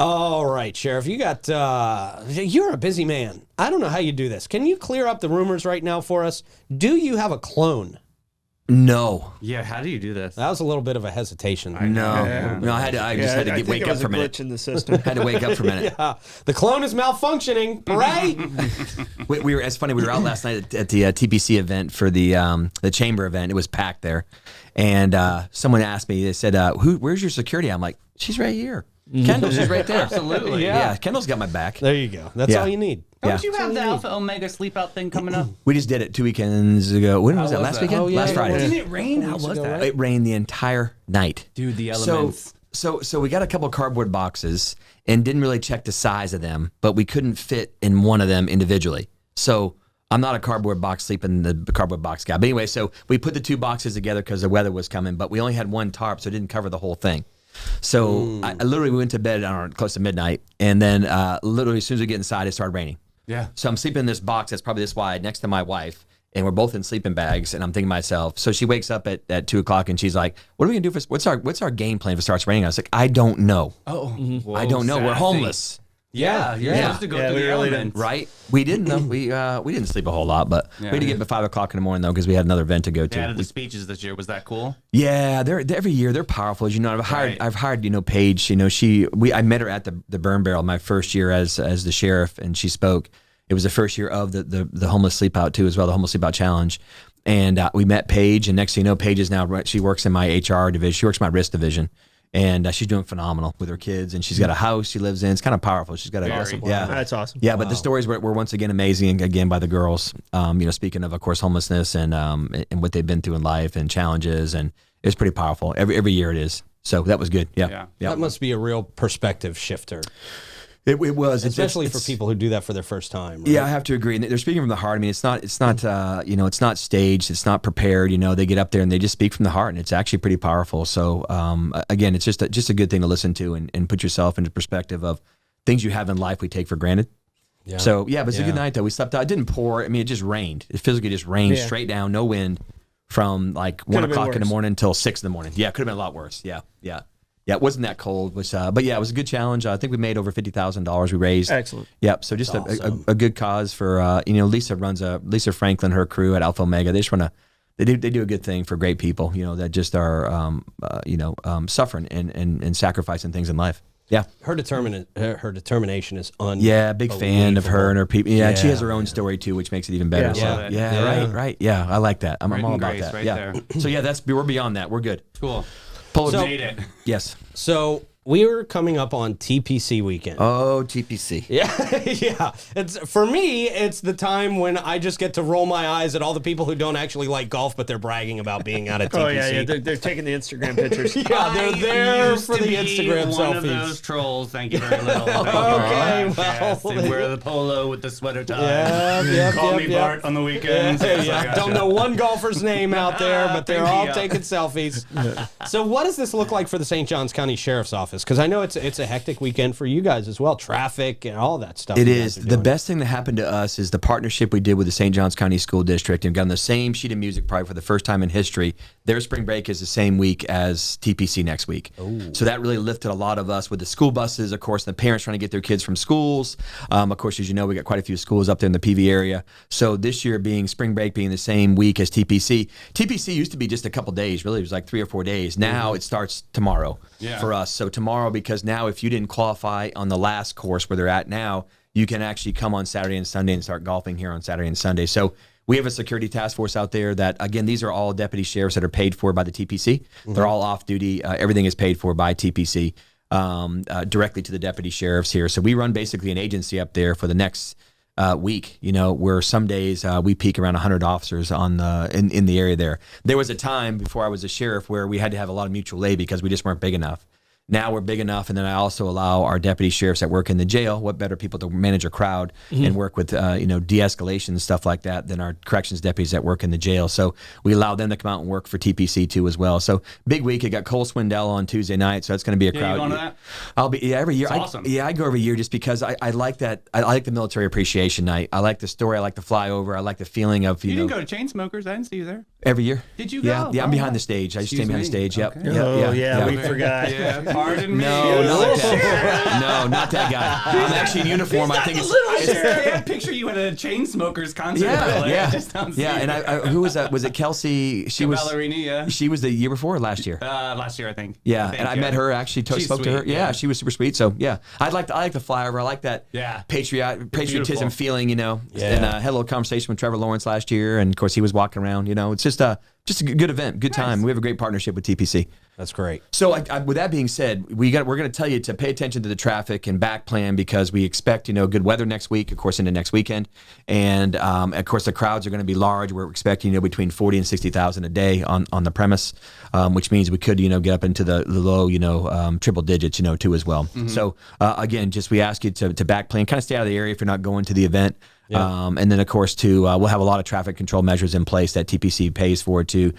All right, Sheriff, you're a busy man. I don't know how you do this. Can you clear up the rumors right now for us? Do you have a clone? No. Yeah, how do you do this? That was a little bit of a hesitation. No, I just had to wake up for a minute. In the system. Had to wake up for a minute. Yeah, the clone is malfunctioning. Hooray! we were. It's funny. We were out last night at the TPC event for the chamber event. It was packed there, and someone asked me. They said, "Where's your security?" I'm like, "She's right here." Kendall, she's right there. Absolutely. Yeah, Kendall's got my back. There you go. That's all you need. Don't you have the Alpha Omega sleep out thing coming up? We just did it 2 weekends ago. When was that? Last weekend? Oh, yeah, Last Friday. Didn't it rain? How was that? It rained the entire night. Dude, the elements. So we got a couple of cardboard boxes and didn't really check the size of them, but we couldn't fit in one of them individually. So I'm not a cardboard box sleeping the cardboard box guy. But anyway, so we put the two boxes together because the weather was coming, but we only had one tarp, so it didn't cover the whole thing. So I literally went to bed, I don't know, close to midnight, and then literally as soon as we get inside, it started raining. Yeah. So I'm sleeping in this box that's probably this wide next to my wife, and we're both in sleeping bags, and I'm thinking to myself, so she wakes up at 2 o'clock, and she's like, what are we going to do what's our game plan if it starts raining? I was like, I don't know. Oh. I don't know. We're homeless. Yeah, you're supposed to go through the elements. Right? We didn't though. We didn't sleep a whole lot, but we had to get up at 5 o'clock in the morning though because we had another event to go to. Yeah, the speeches this year, was that cool? Yeah, they're every year they're powerful. As you know, I've hired Paige. I met her at the Burn Barrel my first year as the sheriff, and she spoke. It was the first year of the homeless sleep out too as well, the homeless sleep out challenge. And we met Paige, and next thing you know, Paige is now she works in my HR division. She works in my risk division. And she's doing phenomenal with her kids, and she's got a house she lives in. It's kind of powerful. She's got That's awesome. Yeah, but the stories were once again amazing again by the girls. Speaking of course, homelessness and what they've been through in life and challenges, and it's pretty powerful. Every year it is. So that was good. Yeah. That must be a real perspective shifter. It was, especially for people who do that for their first time. Right? Yeah, I have to agree. And they're speaking from the heart. I mean, it's not staged. It's not prepared. They get up there and they just speak from the heart, and it's actually pretty powerful. So again, it's just a good thing to listen to and put yourself into perspective of things you have in life we take for granted. Yeah. So but it's a good night though. We slept out. It didn't pour. I mean, it just rained. It physically just rained straight down, no wind, from like 1 o'clock in the morning until 6 in the morning. Yeah, it could have been a lot worse. Yeah. Yeah, it wasn't that cold, but yeah, it was a good challenge. I think we made over $50,000 we raised. Excellent. Yep. So just a good cause for Lisa Franklin, her crew at Alpha Omega. They just want to they do a good thing for great people. That just are suffering and sacrificing things in life. Yeah. Her determination is unbelievable. Yeah, big fan of her and her people. Yeah, and she has her own story too, which makes it even better. Right. Yeah, I like that. I'm all about that. There. So yeah, we're beyond that. We're good. Cool. Made it. Yes. So we were coming up on TPC weekend. Oh, TPC. Yeah. For me, it's the time when I just get to roll my eyes at all the people who don't actually like golf, but they're bragging about being out at TPC. Oh, yeah. They're taking the Instagram pictures. They're there for the Instagram selfies. One of those trolls. Thank you very little. Okay, They wear the polo with the sweater tie. Call me Bart on the weekends. Don't know one golfer's name out there, but they're all taking selfies. So what does this look like for the St. Johns County Sheriff's Office? Because I know it's a hectic weekend for you guys as well. Traffic and all that stuff. It is. The best thing that happened to us is the partnership we did with the St. Johns County School District, and got on the same sheet of music probably for the first time in history. Their spring break is the same week as TPC next week. Ooh. So that really lifted a lot of us with the school buses, of course, the parents trying to get their kids from schools. Of course, as you know, we got quite a few schools up there in the PV area. So this year spring break being the same week as TPC. TPC used to be just a couple days, really. It was like 3 or 4 days. Now it starts tomorrow for us. So tomorrow, because now if you didn't qualify on the last course where they're at now, you can actually come on Saturday and Sunday and start golfing here on Saturday and Sunday. So we have a security task force out there that, again, these are all deputy sheriffs that are paid for by the TPC. Mm-hmm. They're all off duty. Everything is paid for by TPC directly to the deputy sheriffs here. So we run basically an agency up there for the next week, where some days we peak around 100 officers in the area there. There was a time before I was a sheriff where we had to have a lot of mutual aid because we just weren't big enough. Now we're big enough, and then I also allow our deputy sheriffs that work in the jail, what better people to manage a crowd and work with, de-escalation and stuff like that than our corrections deputies that work in the jail. So we allow them to come out and work for TPC too as well. So big week. It got Cole Swindell on Tuesday night, so it's going to be a crowd. You going to that? I'll be every year. That's awesome. I go every year just because I like that. I like the military appreciation night. I like the story. I like the flyover. I like the feeling of You didn't go to Chainsmokers. I didn't see you there. Every year. Did you Yeah, go? yeah. I'm Oh. behind the stage. I just Excuse stand behind the me. stage. Yep. Okay. Yeah. we forgot. Yeah, pardon me. No, not like that. No, not that guy. I'm actually in uniform. I think I can't picture you at a Chainsmokers concert. Yeah, Like, yeah, it just sounds yeah. And I who was that? Was it Kelsey? She was. ballerina. Yeah. She was the year before or last year. Last year, I think. Yeah, think, and I met her actually. She's Spoke to her. sweet, Yeah, yeah. she was super sweet. So yeah, I like the flyover. I like that. Yeah. Patriotism beautiful. feeling. You know. Yeah. And I had a little conversation with Trevor Lawrence last year, and of course he was walking around. You know, it's just a good event, good time. We have a great partnership with TPC. That's great. So, with that being said, we're going to tell you to pay attention to the traffic and back plan because we expect good weather next week, of course, into next weekend, and of course the crowds are going to be large. We're expecting between 40 and 60,000 a day on the premise, which means we could get up into the low triple digits too as well. So again, just we ask you to back plan, kind of stay out of the area if you're not going to the event. Yeah. And then, of course, we'll have a lot of traffic control measures in place that TPC pays for to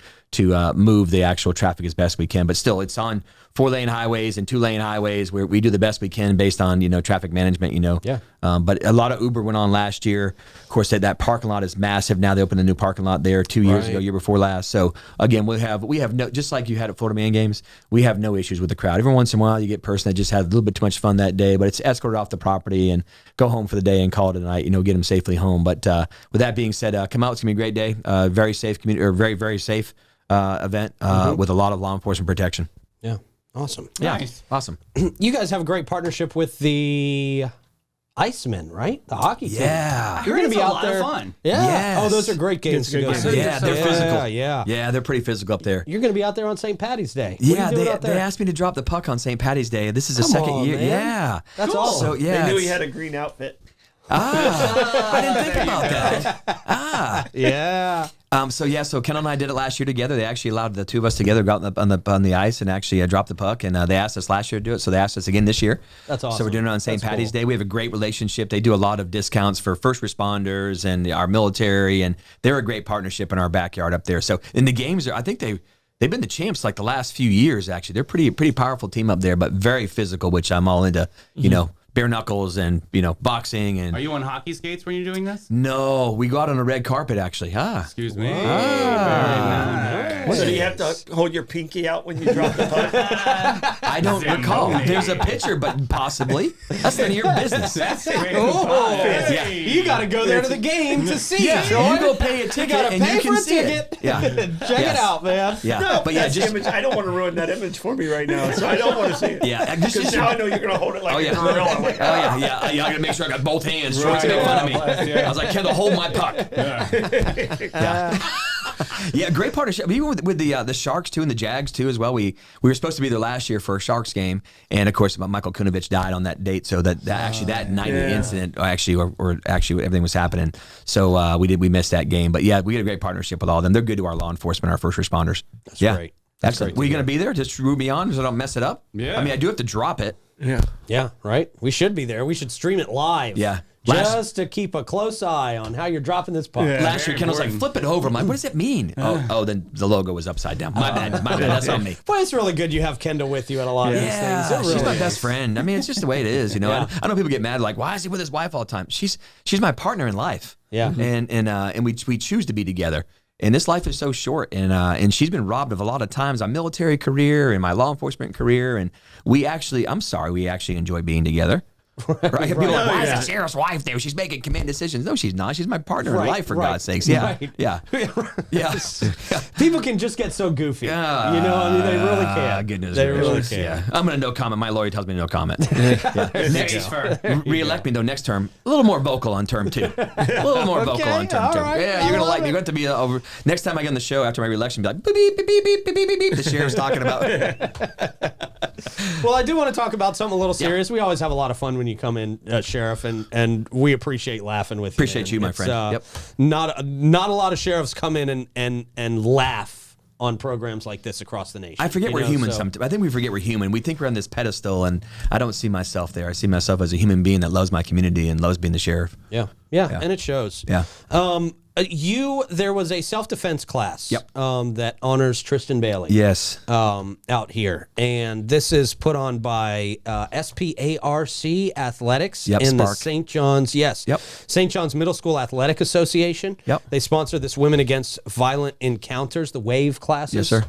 move the actual traffic as best we can. But still, it's on 4-lane highways and 2-lane highways where we do the best we can based on traffic management. Yeah. But a lot of Uber went on last year. Of course, that parking lot is massive. Now they opened a new parking lot there 2 years ago, year before last. So again, we have no, just like you had at Florida Man Games, we have no issues with the crowd. Every once in a while, you get a person that just had a little bit too much fun that day, but it's escorted off the property and go home for the day and call it a night. Get them safely home. But with that being said, come out. It's gonna be a great day. Very safe community, or very very safe event with a lot of law enforcement protection. Yeah. Awesome. Yeah, Nice. awesome. You guys have a great partnership with the Icemen, right? The hockey team. Yeah. You're going to It's be a out lot there. of fun. Yeah. Yes. Oh, those are great games It's to a go good see. game. Yeah, they're yeah, physical. Yeah. Yeah, they're pretty physical up there. You're going to be out there on St. Patty's Day. What Yeah, are you doing out they there? asked me to drop the puck on St. Patty's Day. This is the Come second on, year. man. Yeah. That's Cool. awesome. So, yeah. They knew he it's- had a green outfit. I didn't think about that. Yeah. So Ken and I did it last year together. They actually allowed the two of us together to go out on the ice and actually drop the puck. And they asked us last year to do it, so they asked us again this year. That's awesome. So we're doing it on St. That's Patty's cool. Day. We have a great relationship. They do a lot of discounts for first responders and our military, and they're a great partnership in our backyard up there. So in the games, I think they've been the champs like the last few years. Actually, they're pretty powerful team up there, but very physical, which I'm all into. Bare knuckles and boxing and. Are you on hockey skates when you're doing this? No, we go out on a red carpet actually. Excuse me. So do you have to hold your pinky out when you drop the puck? I don't recall. There's a picture, but possibly. That's none of your business. That's great. Yeah. You got to go there to the game to see Yeah, it, Troy. you go pay a ticket gotta and pay you for can a see ticket. it. Yeah. Check it out, man. Yeah. But yeah, That's the just image. I don't want to ruin that image for me right now, so I don't want to see it. yeah. Because now I know you're going to hold it like Oh yeah. a gorilla. Oh yeah. I gotta make sure I got both hands. Troy's gonna make fun of me. I was like, Kendall, hold my puck. Yeah, great partnership. Even with the Sharks too and the Jags too as well. We were supposed to be there last year for a Sharks game, and of course Michael Kunovich died on that date. So that night of the incident, or actually everything was happening. So we missed that game. But yeah, we had a great partnership with all of them. They're good to our law enforcement, our first responders. That's great. That's Excellent. great to Were you hear. going to be there? Just root me on so I don't mess it up? Yeah. I mean, I do have to drop it. Yeah, right. We should be there. We should stream it live. Yeah. Just to keep a close eye on how you're dropping this puck. Yeah. Last year, Kendall's like, flip it over. I'm like, what does it mean? Oh, then the logo was upside down. My bad. That's on me. Boy, it's really good you have Kendall with you at a lot of these Yeah, things. It really she's my is. best friend. I mean, it's just the way it is, Yeah. I know people get mad, like, why is he with his wife all the time? She's my partner in life. Yeah. And we choose to be together. And this life is so short, and she's been robbed of a lot of times. My military career and my law enforcement career, and we actually enjoy being together. Right? People are like, why is the sheriff's wife there? She's making command decisions. No, she's not. She's my partner in life, for God's sakes. Yeah, Right. yeah, yeah. People can just get so goofy. Yeah. You know, I mean, they really can. Goodness they gracious. really can. Yeah. I'm going to no comment. My lawyer tells me no comment. Next, re-elect me though next term. A little more vocal on term 2. A little more vocal on term all 2. right. Yeah, I you're love going to have to be over. Next time I get on the show after my re-election, be like beep beep beep beep beep beep beep beep. The sheriff's talking about. Well, I do want to talk about something a little serious. We always have a lot of fun when you come in, Sheriff, and we appreciate laughing with you. Appreciate man. you, my It's, friend. Yep. Not a lot of sheriffs come in and laugh on programs like this across the nation. I forget we're human so- sometimes. I think we forget we're human. We think we're on this pedestal, and I don't see myself there. I see myself as a human being that loves my community and loves being the sheriff. Yeah, and it shows. Yeah. There was a self-defense class Yep. That honors Tristan Bailey. Yes. Out here. And this is put on by SPARC Athletics Yep, in the Spark. St. John's, Yep. St. John's Middle School Athletic Association. Yep. They sponsor this Women Against Violent Encounters, the WAVE classes. Yes, sir.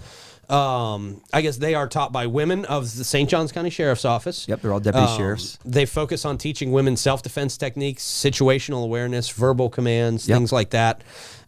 I guess they are taught by women of the St. John's County Sheriff's Office. Yep, they're all deputy sheriffs. They focus on teaching women self-defense techniques, situational awareness, verbal commands, Yep. things like that.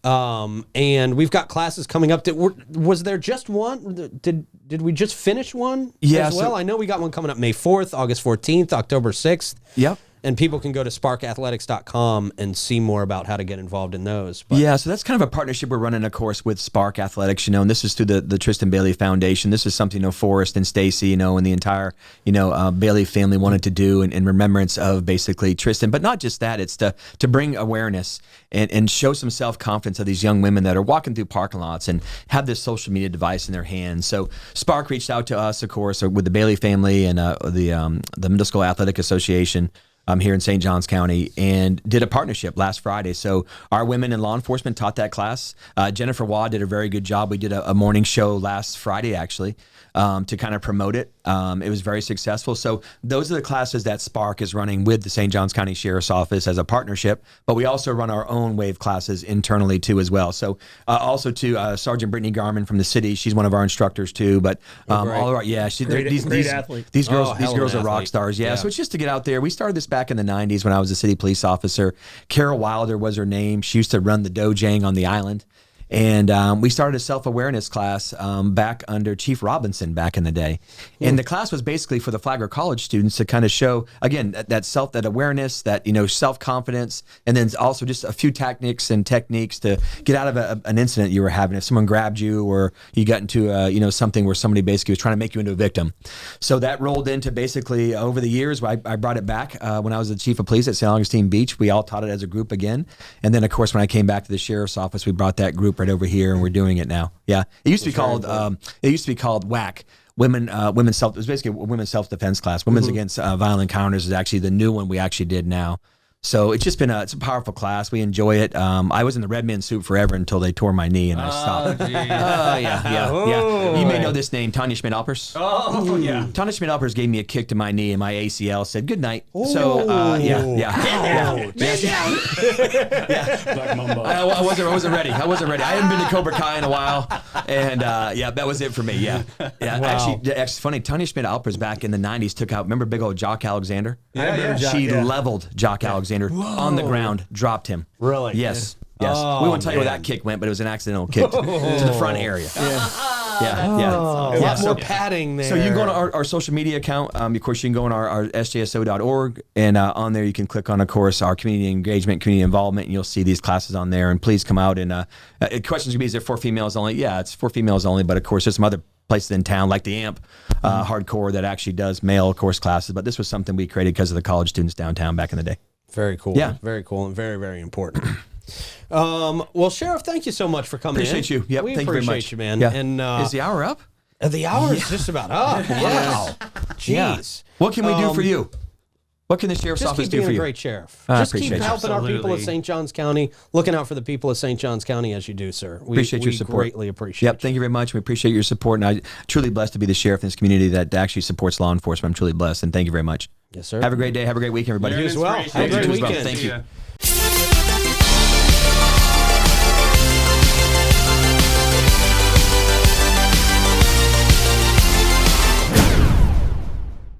And we've got classes coming up. Was there just one? Did we just finish one Yeah, as well? so- I know we got one coming up May 4th, August 14th, October 6th. Yep. And people can go to sparkathletics.com and see more about how to get involved in those. But Yeah, so that's kind of a partnership we're running, of course, with Spark Athletics, and this is through the Tristan Bailey Foundation. This is something, Forrest and Stacy, and the entire, Bailey family wanted to do in remembrance of basically Tristan. But not just that, it's to bring awareness and show some self-confidence of these young women that are walking through parking lots and have this social media device in their hands. So Spark reached out to us, of course, with the Bailey family and the Middle School Athletic Association here in St. Johns County, and did a partnership last Friday. So our women in law enforcement taught that class. Jennifer Waugh did a very good job. We did a morning show last Friday, actually, to kind of promote it. It was very successful. So those are the classes that Spark is running with the St. Johns County Sheriff's Office as a partnership, but we also run our own WAVE classes internally too as well. So also to Sergeant Brittany Garman from the city, she's one of our instructors too, but all of our, Great athlete. these girls hell of an are rock athlete. stars. Yeah. Yeah. So it's just to get out there. We started this back in the 90s when I was a city police officer. Carol Wilder was her name. She used to run the Dojang on the island. And we started a self-awareness class back under Chief Robinson back in the day. And the class was basically for the Flagler College students to kind of show, again, that awareness, that, self-confidence, and then also just a few tactics and techniques to get out of an incident you were having. If someone grabbed you or you got into, something where somebody basically was trying to make you into a victim. So that rolled into basically over the years, I brought it back when I was the chief of police at St. Augustine Beach. We all taught it as a group again. And then, of course, when I came back to the sheriff's office, we brought that group right over here, and we're doing it now. Yeah, it used to be called WAC. Women's self. It was basically a women's self-defense class. Women's Against Violent Encounters is actually the new one we actually did now. So it's just been it's a powerful class. We enjoy it. I was in the red man suit forever until they tore my knee and I stopped. Yeah. You may know this name, Tanya Schmidt-Alpers. Oh, yeah. Tanya Schmidt-Alpers gave me a kick to my knee and my ACL said good night. So yeah. Black Mamba. I wasn't ready. I hadn't been to Cobra Kai in a while, and that was it for me. Yeah. Wow. Actually, it's funny. Tanya Schmidt-Alpers back in the '90s took out. Remember big old Jock Alexander? Yeah. She leveled Jock Alexander on the ground, dropped him. Really? Yes. Oh, we won't tell you where man. that kick went, but it was an accidental kick to the front area. A lot more padding there. So you can go on our social media account. Of course, you can go on our SJSO.org, and on there you can click on, of course, our community engagement, community involvement, and you'll see these classes on there. And please come out. And questions could be, is it for females only? Yeah, it's for females only, but of course, there's some other places in town like the AMP Hardcore that actually does male course classes. But this was something we created because of the college students downtown back in the day. Very cool. Yeah. Very cool and very, very important. Well, Sheriff, thank you so much for coming Appreciate in. you. Yep, we thank you very appreciate much. you, man. Yeah. And Is the hour up? the hour is just about up. Yes. Jeez. What can we do for you? What can the sheriff's Just office keep do being for a you? great sheriff. I Just keep appreciate you. helping our people at Absolutely. St. Johns County, looking out for the people of St. Johns County as you do, sir. We Appreciate your support. greatly appreciate Yep, thank you very much. We appreciate your support, and I'm truly blessed to be the sheriff in this community that actually supports law enforcement. I'm truly blessed, and thank you very much. Yes, sir. Have a great day. Have a great week, everybody. You're an as well. inspiration. Have a great You as well. weekend. Thank you.